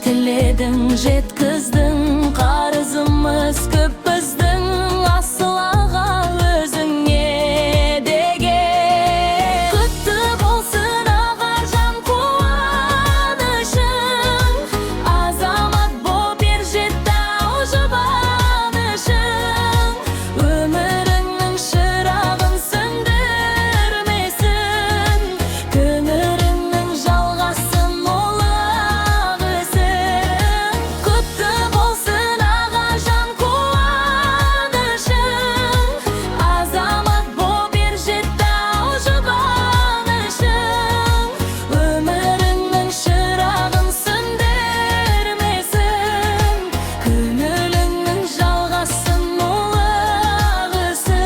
тіледің жеткіздің, қарызымыз көп біздің, асыл аға өзіңе деген. Құтты болсын аға жан қуанышың, азамат боп ер жетті ау жұбанышың. Өміріңнің шырағын сөндірмесін, көңіліңнің жалғасын молы ақ өсін. Құтты болсын аға жан қуанышың, азамат боп ер жетті ау жұбанышың. Өміріңнің шырағын сөндірмесін, көңіліңнің жалғасын молы ақ өсін.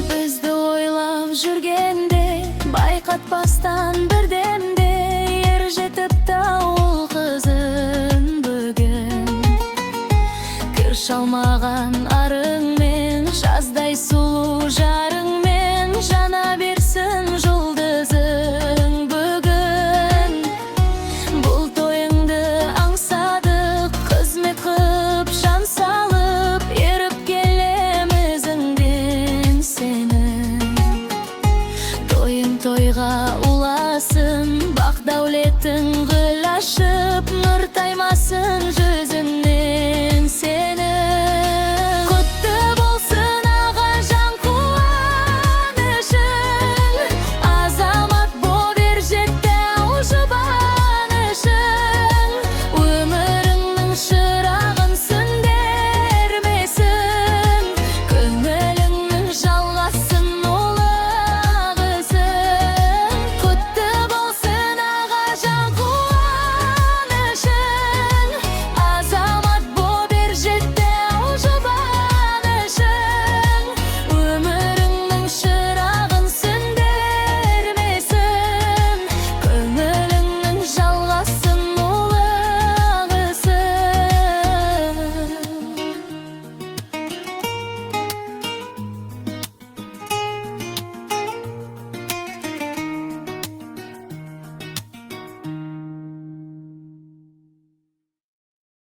Бізді ойлап жүргенде, байқатпастан бірдемде ер жетіпті ауыл қызын бүгін. Кір шалмаған